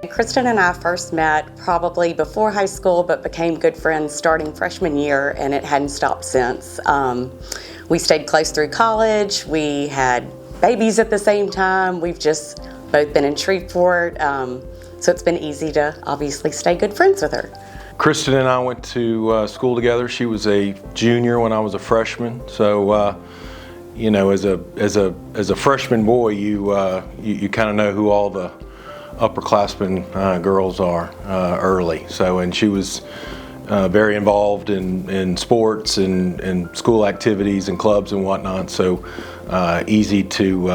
Kristen and I first met probably before high school, but became good friends starting freshman year, and it hadn't stopped since. We stayed close through college. We had babies at the same time. We've just both been in Shreveport, so it's been easy to obviously stay good friends with her. Kristen and I went to school together. She was a junior when I was a freshman, so you know, as a freshman boy, you kind of know who all the upperclassmen girls are early. So, and she was very involved in sports and school activities and clubs and whatnot. So, easy to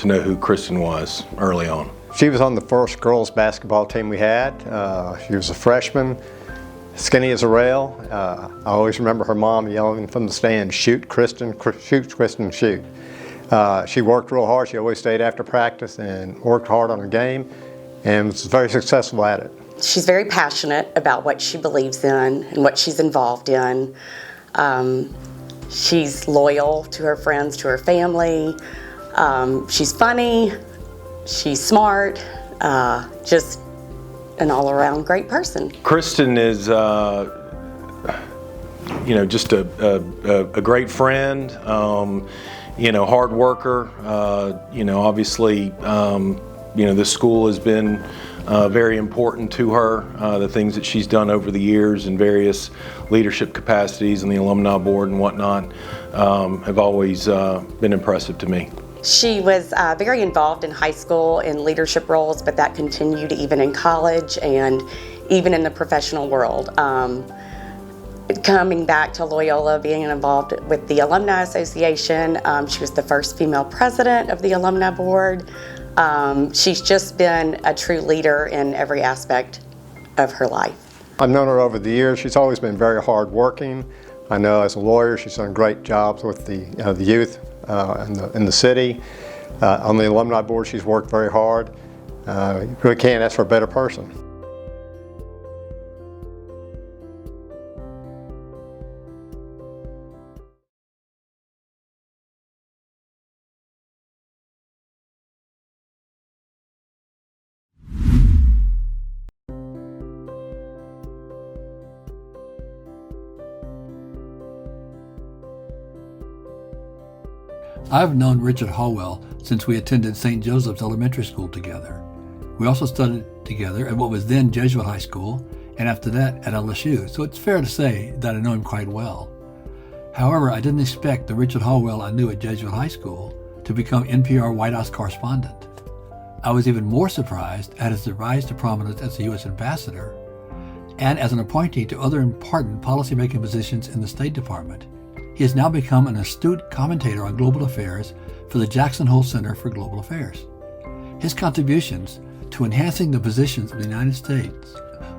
know who Kristen was early on. She was on the first girls basketball team we had. She was a freshman, skinny as a rail. I always remember her mom yelling from the stands, "Shoot, Kristen, shoot, Kristen, shoot." She worked real hard. She always stayed after practice and worked hard on her game and was very successful at it. She's very passionate about what she believes in and what she's involved in. She's loyal to her friends, to her family. She's funny. She's smart. Just an all-around great person. Kristen is, you know, just a great friend. You know, hard worker. You know, obviously, you know, this school has been very important to her. The things that she's done over the years in various leadership capacities and the alumni board and whatnot have always been impressive to me. She was very involved in high school in leadership roles, but that continued even in college and even in the professional world. Coming back to Loyola, being involved with the Alumni Association, she was the first female president of the alumni board. She's just been a true leader in every aspect of her life. I've known her over the years. She's always been very hardworking. I know as a lawyer she's done great jobs with the youth in the city. On the alumni board she's worked very hard. You really can't ask for a better person. I've known Richard Holwill since we attended St. Joseph's Elementary School together. We also studied together at what was then Jesuit High School, and after that at LSU, so it's fair to say that I know him quite well. However, I didn't expect the Richard Holwill I knew at Jesuit High School to become NPR White House correspondent. I was even more surprised at his rise to prominence as a U.S. ambassador and as an appointee to other important policymaking positions in the State Department. He has now become an astute commentator on global affairs for the Jackson Hole Center for Global Affairs. His contributions to enhancing the positions of the United States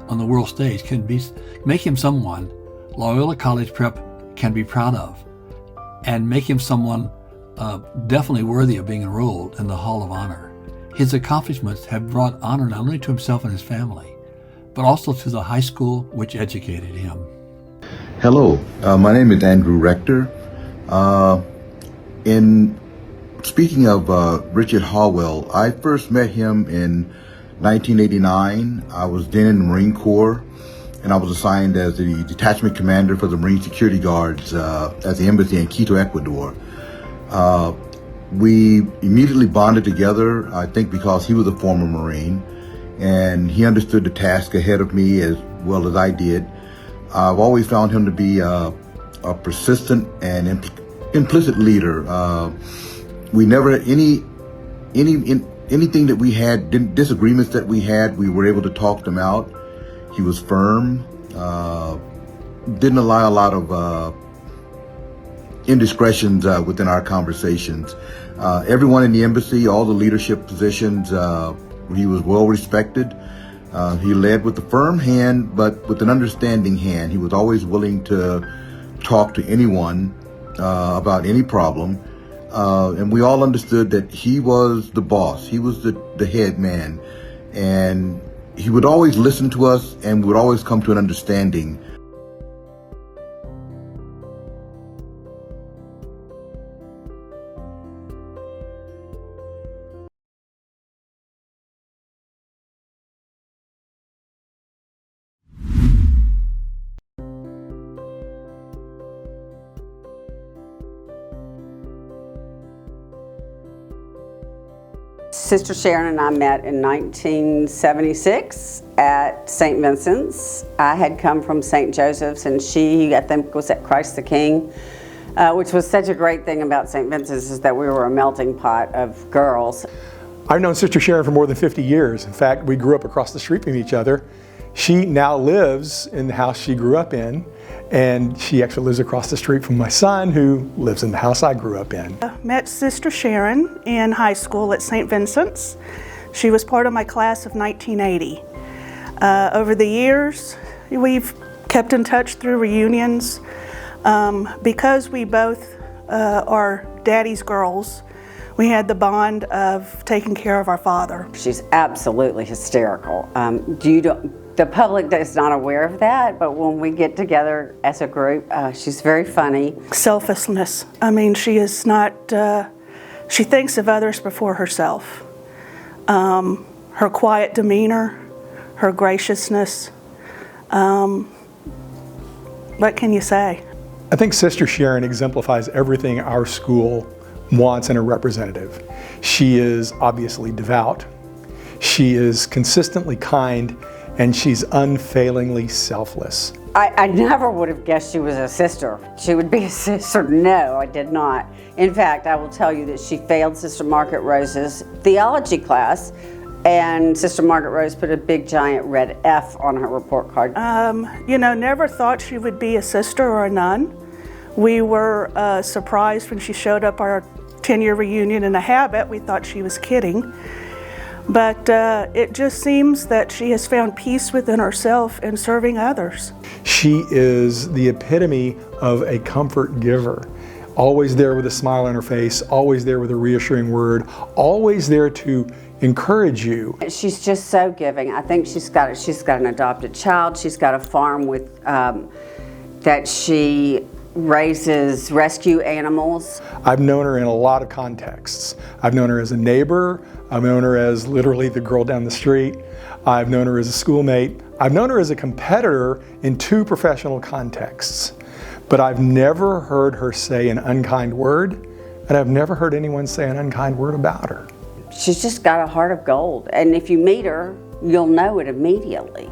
on the world stage can make him someone Loyola College Prep can be proud of, and make him someone definitely worthy of being enrolled in the Hall of Honor. His accomplishments have brought honor not only to himself and his family, but also to the high school which educated him. Hello, my name is Andrew Rector. In speaking of Richard Holwill, I first met him in 1989. I was then in the Marine Corps, and I was assigned as the detachment commander for the Marine Security Guards at the embassy in Quito, Ecuador. We immediately bonded together, I think because he was a former Marine, and he understood the task ahead of me as well as I did. I've always found him to be a persistent and implicit leader. We never, anything that we had, disagreements that we had, we were able to talk them out. He was firm, didn't allow a lot of indiscretions within our conversations. Everyone in the embassy, all the leadership positions, he was well respected. He led with a firm hand, but with an understanding hand. He was always willing to talk to anyone about any problem. And we all understood that he was the boss. He was the head man. And he would always listen to us and would always come to an understanding. Sister Sharon and I met in 1976 at St. Vincent's. I had come from St. Joseph's, and she, I think, was at Christ the King, which was such a great thing about St. Vincent's, is that we were a melting pot of girls. I've known Sister Sharon for more than 50 years. In fact, we grew up across the street from each other. She now lives in the house she grew up in, and she actually lives across the street from my son, who lives in the house I grew up in. Met Sister Sharon in high school at St. Vincent's. She was part of my class of 1980. Over the years, we've kept in touch through reunions. Because we both are daddy's girls, we had the bond of taking care of our father. She's absolutely hysterical. The public is not aware of that, but when we get together as a group, she's very funny. Selflessness. I mean, she is not, she thinks of others before herself. Her quiet demeanor, her graciousness, what can you say? I think Sister Sharon exemplifies everything our school wants in a representative. She is obviously devout, she is consistently kind, and she's unfailingly selfless. I never would have guessed she was a sister. She would be a sister. No, I did not. In fact, I will tell you that she failed Sister Margaret Rose's theology class, and Sister Margaret Rose put a big giant red F on her report card. You know, never thought she would be a sister or a nun. We were surprised when she showed up our 10-year reunion in a habit. We thought she was kidding. But it just seems that she has found peace within herself in serving others. She is the epitome of a comfort giver. Always there with a smile on her face, always there with a reassuring word, always there to encourage you. She's just so giving. I think she's got an adopted child. She's got a farm with that she raises rescue animals. I've known her in a lot of contexts. I've known her as a neighbor. I've known her as literally the girl down the street. I've known her as a schoolmate. I've known her as a competitor in 2 professional contexts. But I've never heard her say an unkind word, and I've never heard anyone say an unkind word about her. She's just got a heart of gold, and if you meet her, you'll know it immediately.